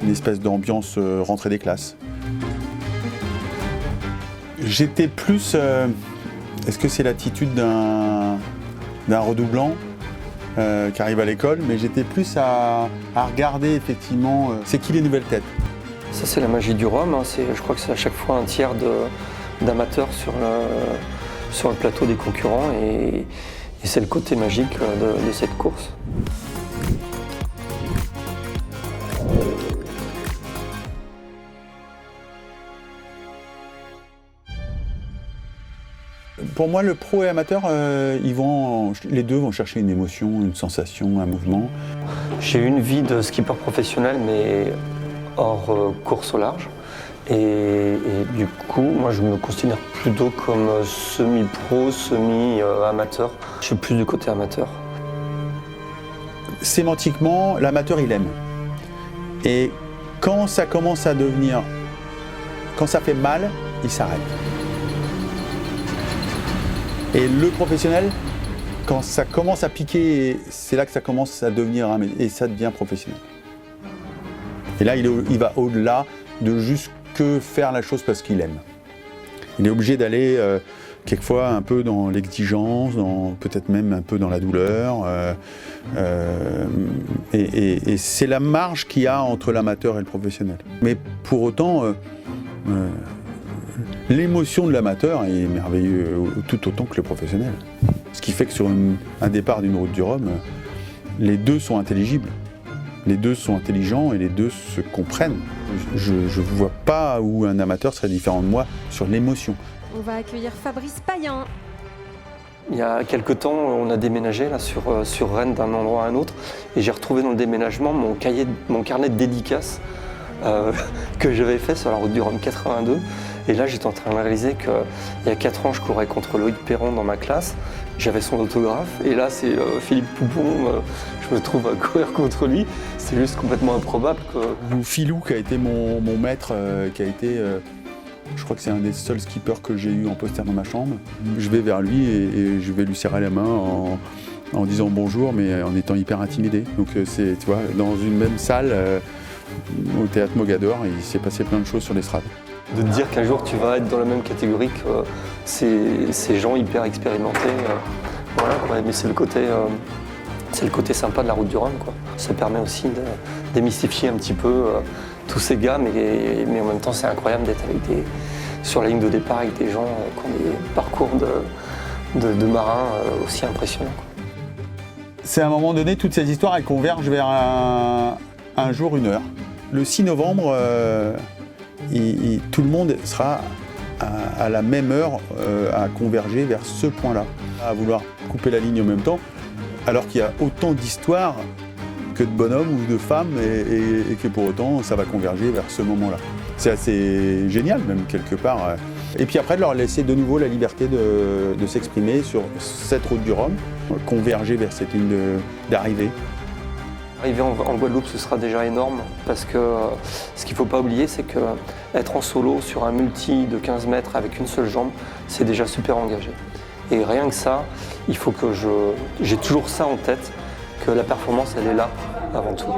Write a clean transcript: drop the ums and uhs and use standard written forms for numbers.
une espèce d'ambiance rentrée des classes. J'étais plus... est-ce que c'est l'attitude d'un redoublant qui arrive à l'école, mais j'étais plus à regarder effectivement c'est qui les nouvelles têtes. Ça c'est la magie du rhum, hein. Je crois que c'est à chaque fois un tiers d'amateurs sur le plateau des concurrents et c'est le côté magique de cette course. Pour moi, le pro et amateur, les deux vont chercher une émotion, une sensation, un mouvement. J'ai eu une vie de skipper professionnel, mais hors course au large. Et du coup, moi, je me considère plutôt comme semi-pro, semi-amateur. Je suis plus du côté amateur. Sémantiquement, l'amateur, il aime. Et quand ça commence à devenir... Quand ça fait mal, il s'arrête. Et le professionnel, quand ça commence à piquer, c'est là que ça commence à devenir et ça devient professionnel. Et là, il va au-delà de juste que faire la chose parce qu'il aime. Il est obligé d'aller quelquefois un peu dans l'exigence, peut-être même un peu dans la douleur. Et c'est la marge qu'il y a entre l'amateur et le professionnel. Mais pour autant, l'émotion de l'amateur est merveilleuse tout autant que le professionnel. Ce qui fait que sur un départ d'une route du Rhum, les deux sont intelligibles. Les deux sont intelligents et les deux se comprennent. Je ne vois pas où un amateur serait différent de moi sur l'émotion. On va accueillir Fabrice Payen. Il y a quelques temps, on a déménagé là, sur Rennes d'un endroit à un autre et j'ai retrouvé dans le déménagement mon carnet de dédicaces que j'avais fait sur la route du Rhum 82. Et là, j'étais en train de réaliser qu'il y a 4 ans, je courais contre Loïc Perron dans ma classe. J'avais son autographe. Et là, c'est Philippe Poupon. Je me trouve à courir contre lui. C'est juste complètement improbable. Ou Philou, qui a été mon maître, qui a été... je crois que c'est un des seuls skippers que j'ai eu en poster dans ma chambre. Je vais vers lui et je vais lui serrer la main en disant bonjour, mais en étant hyper intimidé. Donc, c'est, tu vois, dans une même salle, au théâtre Mogador, il s'est passé plein de choses sur l'estrade. De te dire qu'un jour tu vas être dans la même catégorie que ces gens hyper expérimentés. Voilà, quoi. Mais c'est le côté sympa de la route du Rhum, quoi. Ça permet aussi de démystifier un petit peu tous ces gars, mais en même temps c'est incroyable d'être sur la ligne de départ avec des gens qui ont des parcours de marins aussi impressionnants, quoi. C'est à un moment donné, toutes ces histoires elles convergent vers un jour, une heure. Le 6 novembre, tout le monde sera à la même heure à converger vers ce point-là, à vouloir couper la ligne en même temps, alors qu'il y a autant d'histoires que de bonhommes ou de femmes et que pour autant ça va converger vers ce moment-là. C'est assez génial même quelque part. Et puis après de leur laisser de nouveau la liberté de s'exprimer sur cette route du Rhum, converger vers cette ligne d'arrivée. Arriver en Guadeloupe, ce sera déjà énorme parce que ce qu'il ne faut pas oublier, c'est qu'être en solo sur un multi de 15 mètres avec une seule jambe, c'est déjà super engagé. Et rien que ça, il faut que j'ai toujours ça en tête, que la performance, elle est là avant tout.